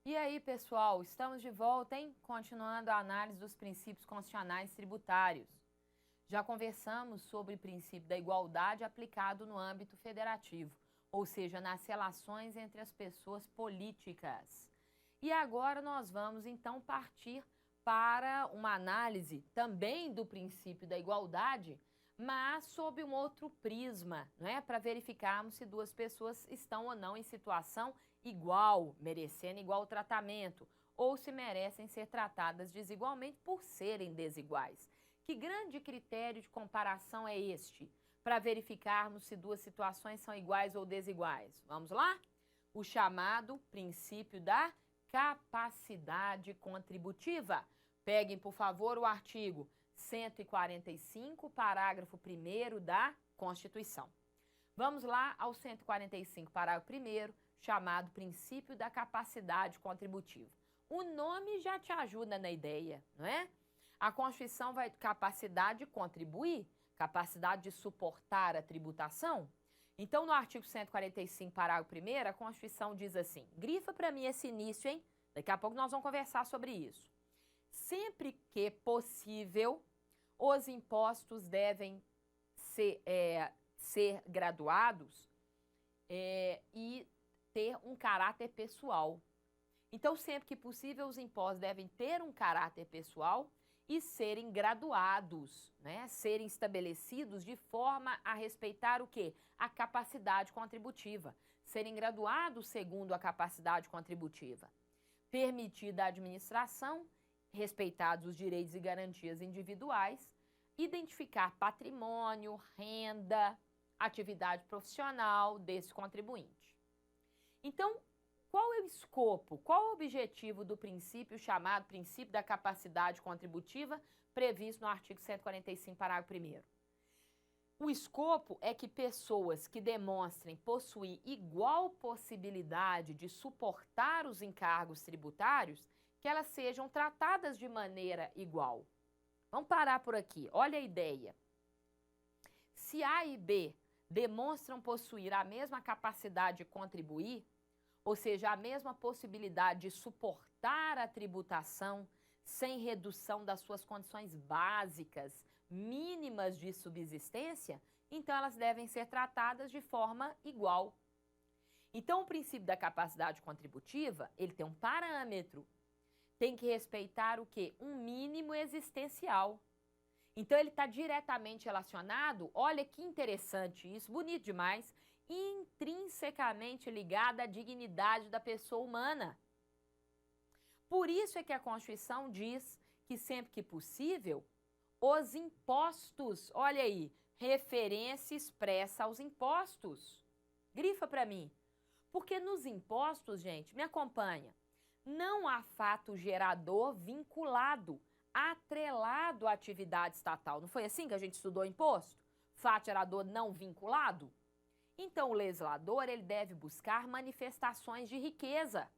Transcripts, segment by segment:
E aí, pessoal, estamos de volta, hein? Continuando a análise dos princípios constitucionais tributários. Já conversamos sobre o princípio da igualdade aplicado no âmbito federativo, ou seja, nas relações entre as pessoas políticas. E agora nós vamos, então, partir para uma análise também do princípio da igualdade, mas sob um outro prisma, né? Para verificarmos se duas pessoas estão ou não em situação igual, merecendo igual tratamento, ou se merecem ser tratadas desigualmente por serem desiguais. Que grande critério de comparação é este para verificarmos se duas situações são iguais ou desiguais? Vamos lá? O chamado princípio da capacidade contributiva. Peguem, por favor, o artigo 145, parágrafo 1º da Constituição. Vamos lá ao 145, parágrafo 1º, chamado princípio da capacidade contributiva. O nome já te ajuda na ideia, não é? A Constituição vai capacidade de contribuir, capacidade de suportar a tributação. Então, no artigo 145, parágrafo 1º, a Constituição diz assim, grifa para mim esse início, hein? Daqui a pouco nós vamos conversar sobre isso. Sempre que possível, os impostos devem ser graduados e ter um caráter pessoal. Então, sempre que possível, os impostos devem ter um caráter pessoal e serem graduados, né? Serem estabelecidos de forma a respeitar o quê? A capacidade contributiva. Serem graduados segundo a capacidade contributiva. Permitida a administração, respeitados os direitos e garantias individuais, identificar patrimônio, renda, atividade profissional desse contribuinte. Então, qual é o escopo, qual é o objetivo do princípio chamado princípio da capacidade contributiva previsto no artigo 145, parágrafo 1º? O escopo é que pessoas que demonstrem possuir igual possibilidade de suportar os encargos tributários, que elas sejam tratadas de maneira igual. Vamos parar por aqui. Olha a ideia. Se A e B demonstram possuir a mesma capacidade de contribuir, ou seja, a mesma possibilidade de suportar a tributação sem redução das suas condições básicas, mínimas de subsistência, então elas devem ser tratadas de forma igual. Então, o princípio da capacidade contributiva, ele tem um parâmetro. Tem que respeitar o quê? Um mínimo existencial. Então, ele está diretamente relacionado, olha que interessante isso, bonito demais, intrinsecamente ligado à dignidade da pessoa humana. Por isso é que a Constituição diz que sempre que possível, os impostos, olha aí, referência expressa aos impostos. Grifa para mim. Porque nos impostos, gente, me acompanha, não há fato gerador vinculado, atrelado à atividade estatal. Não foi assim que a gente estudou imposto? Fato gerador não vinculado? Então, o legislador ele deve buscar manifestações de riqueza.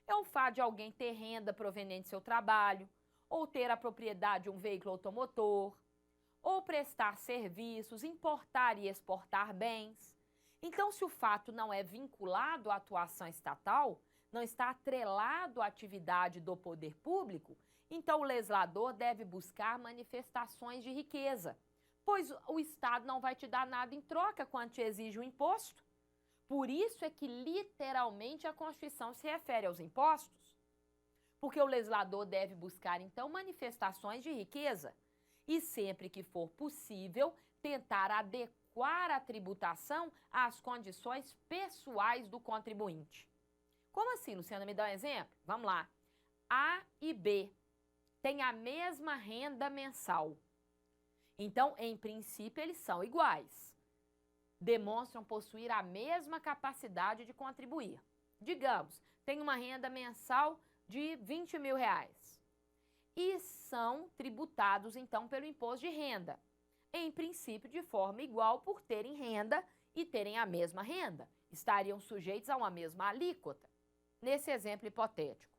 É o fato de alguém ter renda proveniente do seu trabalho, ou ter a propriedade de um veículo automotor, ou prestar serviços, importar e exportar bens. Então, se o fato não é vinculado à atuação estatal, não está atrelado à atividade do poder público, então o legislador deve buscar manifestações de riqueza, pois o Estado não vai te dar nada em troca quando te exige um imposto. Por isso é que literalmente a Constituição se refere aos impostos, porque o legislador deve buscar então manifestações de riqueza e sempre que for possível tentar adequar a tributação às condições pessoais do contribuinte. Como assim, Luciana? Me dá um exemplo? Vamos lá. A e B têm a mesma renda mensal. Então, em princípio, eles são iguais. Demonstram possuir a mesma capacidade de contribuir. Digamos, tem uma renda mensal de 20 mil reais. E são tributados, então, pelo imposto de renda. Em princípio, de forma igual por terem renda e terem a mesma renda. Estariam sujeitos a uma mesma alíquota. Nesse exemplo hipotético.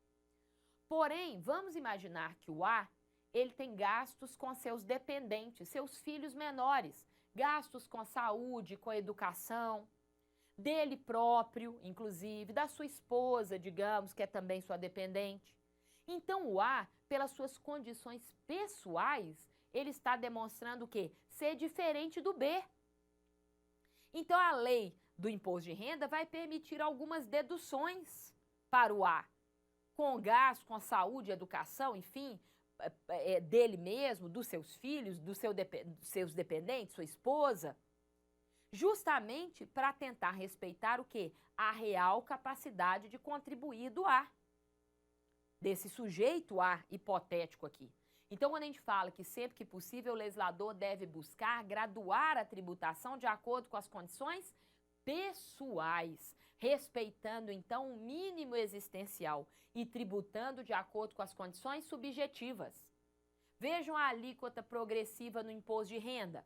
Porém, vamos imaginar que o A, ele tem gastos com seus dependentes, seus filhos menores, gastos com saúde, com educação. dele próprio, inclusive, da sua esposa, digamos, que é também sua dependente. Então, o A, pelas suas condições pessoais, ele está demonstrando o quê? Ser diferente do B. Então, a lei do imposto de renda vai permitir algumas deduções para o A, com gasto, com saúde, educação, enfim, dele mesmo, dos seus filhos, dos seus dependentes, sua esposa, justamente para tentar respeitar o quê? A real capacidade de contribuir do A, desse sujeito A hipotético aqui. Então, quando a gente fala que sempre que possível o legislador deve buscar graduar a tributação de acordo com as condições pessoais, respeitando então o mínimo existencial e tributando de acordo com as condições subjetivas. Vejam a alíquota progressiva no imposto de renda.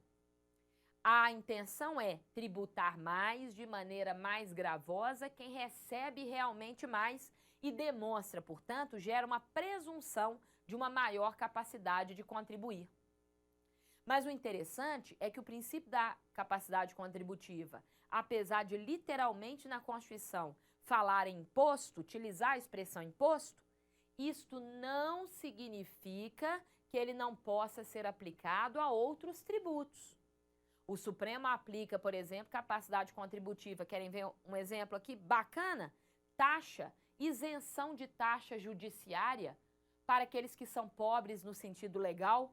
A intenção é tributar mais, de maneira mais gravosa, quem recebe realmente mais e demonstra, portanto, gera uma presunção de uma maior capacidade de contribuir. Mas o interessante é que o princípio da capacidade contributiva, apesar de literalmente na Constituição falar em imposto, utilizar a expressão imposto, isto não significa que ele não possa ser aplicado a outros tributos. O Supremo aplica, por exemplo, capacidade contributiva. Querem ver um exemplo aqui bacana? Taxa, isenção de taxa judiciária para aqueles que são pobres no sentido legal.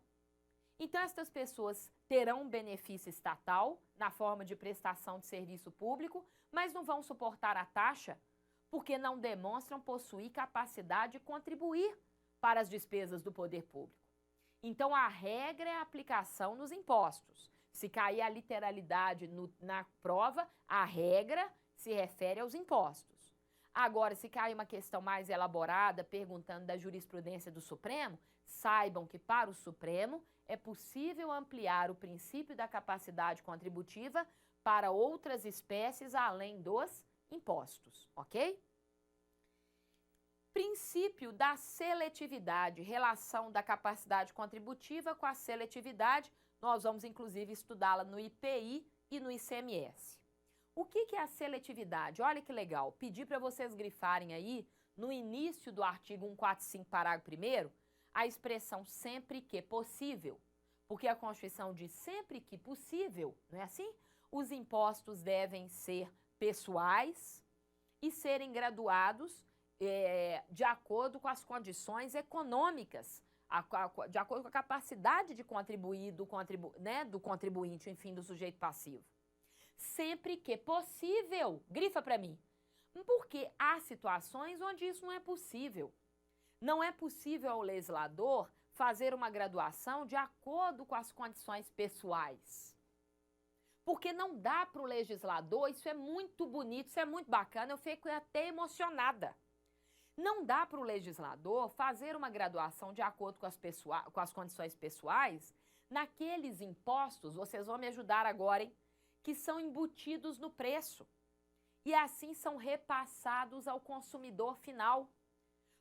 Então, estas pessoas terão um benefício estatal na forma de prestação de serviço público, mas não vão suportar a taxa porque não demonstram possuir capacidade de contribuir para as despesas do poder público. Então, a regra é a aplicação nos impostos. Se cair a literalidade na prova, a regra se refere aos impostos. Agora, se cair uma questão mais elaborada, perguntando da jurisprudência do Supremo, saibam que para o Supremo é possível ampliar o princípio da capacidade contributiva para outras espécies além dos impostos, ok? Princípio da seletividade, relação da capacidade contributiva com a seletividade, nós vamos inclusive estudá-la no IPI e no ICMS. O que é a seletividade? Olha que legal, pedi para vocês grifarem aí, no início do artigo 145, parágrafo 1º, a expressão sempre que possível, porque a Constituição diz sempre que possível, não é assim? Os impostos devem ser pessoais e serem graduados de acordo com as condições econômicas, de acordo com a capacidade de contribuir do contribuinte, enfim, do sujeito passivo. Sempre que possível, grifa para mim, porque há situações onde isso não é possível. Não é possível ao legislador fazer uma graduação de acordo com as condições pessoais. Porque não dá para o legislador, isso é muito bonito, isso é muito bacana, eu fico até emocionada. Não dá para o legislador fazer uma graduação de acordo com as condições pessoais naqueles impostos, vocês vão me ajudar agora, hein, que são embutidos no preço e assim são repassados ao consumidor final.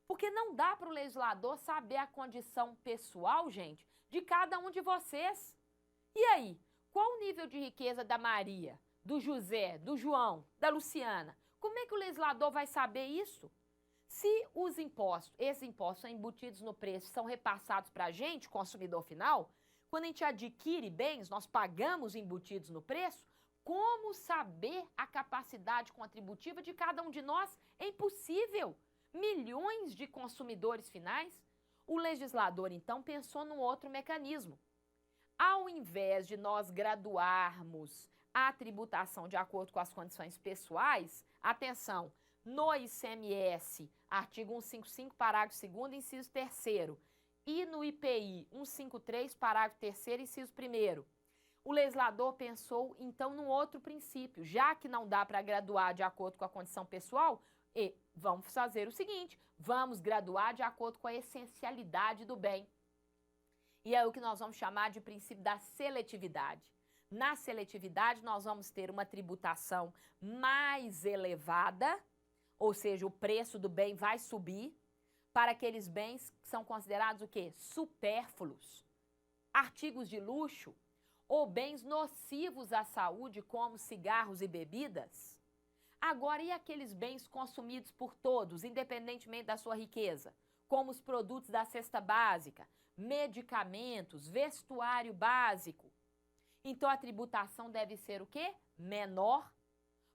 Porque não dá para o legislador saber a condição pessoal, gente, de cada um de vocês. E aí, qual o nível de riqueza da Maria, do José, do João, da Luciana? Como é que o legislador vai saber isso? Se os impostos, esses impostos são embutidos no preço, são repassados para a gente, consumidor final, quando a gente adquire bens, nós pagamos embutidos no preço, como saber a capacidade contributiva de cada um de nós? É impossível. Milhões de consumidores finais. O legislador, então, pensou num outro mecanismo. Ao invés de nós graduarmos a tributação de acordo com as condições pessoais, atenção, no ICMS, artigo 155, parágrafo 2º, inciso 3º, e no IPI, 153, parágrafo 3º, inciso 1º, o legislador pensou, então, num outro princípio. Já que não dá para graduar de acordo com a condição pessoal, vamos fazer o seguinte, vamos graduar de acordo com a essencialidade do bem. E é o que nós vamos chamar de princípio da seletividade. Na seletividade, nós vamos ter uma tributação mais elevada, ou seja, o preço do bem vai subir para aqueles bens que são considerados o quê? Supérfluos, artigos de luxo ou bens nocivos à saúde, como cigarros e bebidas. Agora, e aqueles bens consumidos por todos, independentemente da sua riqueza? Como os produtos da cesta básica, medicamentos, vestuário básico. Então, a tributação deve ser o quê? Menor,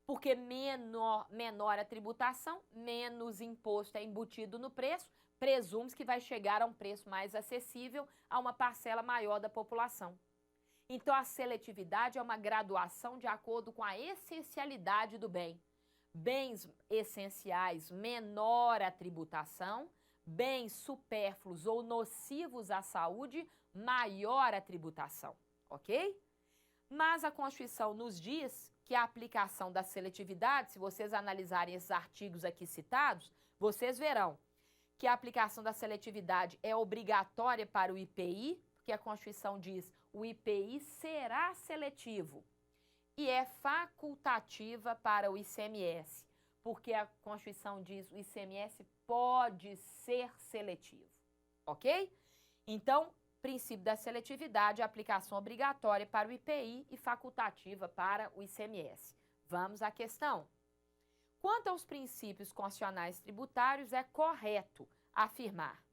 porque menor a tributação, menos imposto é embutido no preço, presume-se que vai chegar a um preço mais acessível a uma parcela maior da população. Então, a seletividade é uma graduação de acordo com a essencialidade do bem. Bens essenciais, menor a tributação, bens supérfluos ou nocivos à saúde, maior a tributação, ok? Mas a Constituição nos diz que a aplicação da seletividade, se vocês analisarem esses artigos aqui citados, vocês verão que a aplicação da seletividade é obrigatória para o IPI, porque a Constituição diz o IPI será seletivo, e é facultativa para o ICMS, porque a Constituição diz o ICMS pode ser seletivo, ok? Então, princípio da seletividade, aplicação obrigatória para o IPI e facultativa para o ICMS. Vamos à questão. Quanto aos princípios constitucionais tributários, é correto afirmar.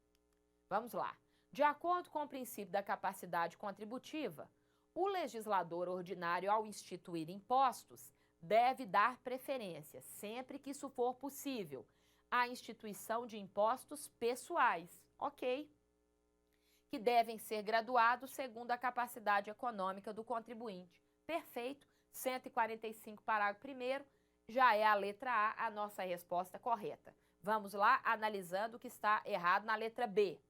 Vamos lá. De acordo com o princípio da capacidade contributiva, o legislador ordinário, ao instituir impostos, deve dar preferência, sempre que isso for possível, à instituição de impostos pessoais, ok? Que devem ser graduados segundo a capacidade econômica do contribuinte. Perfeito, 145, parágrafo 1º, já é a letra A nossa resposta correta. Vamos lá, analisando o que está errado na letra B.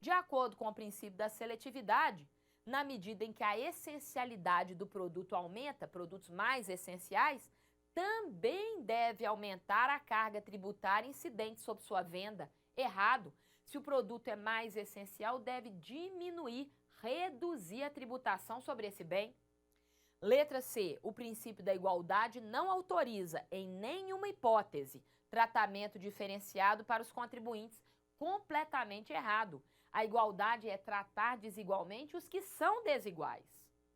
De acordo com o princípio da seletividade, na medida em que a essencialidade do produto aumenta, produtos mais essenciais, também deve aumentar a carga tributária incidente sobre sua venda. Errado. Se o produto é mais essencial, deve diminuir, reduzir a tributação sobre esse bem. Letra C. O princípio da igualdade não autoriza, em nenhuma hipótese, tratamento diferenciado para os contribuintes. Completamente errado. A igualdade é tratar desigualmente os que são desiguais,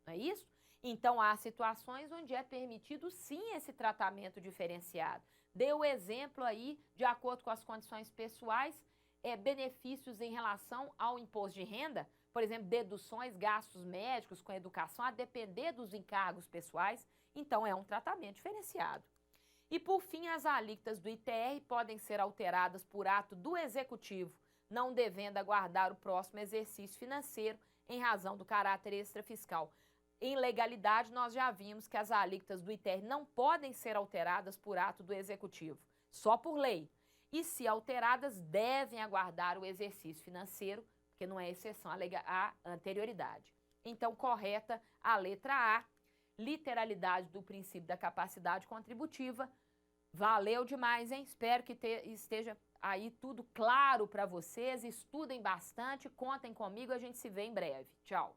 não é isso? Então, há situações onde é permitido, sim, esse tratamento diferenciado. Dê o exemplo aí, de acordo com as condições pessoais, benefícios em relação ao imposto de renda, por exemplo, deduções, gastos médicos com educação, a depender dos encargos pessoais, então é um tratamento diferenciado. E, por fim, as alíquotas do ITR podem ser alteradas por ato do Executivo, não devendo aguardar o próximo exercício financeiro em razão do caráter extrafiscal. Em legalidade, nós já vimos que as alíquotas do ITR não podem ser alteradas por ato do Executivo, só por lei. E, se alteradas, devem aguardar o exercício financeiro, porque não é exceção à anterioridade. Então, correta a letra A, literalidade do princípio da capacidade contributiva. Valeu demais, hein? Espero que esteja aí tudo claro para vocês. Estudem bastante, contem comigo, a gente se vê em breve. Tchau!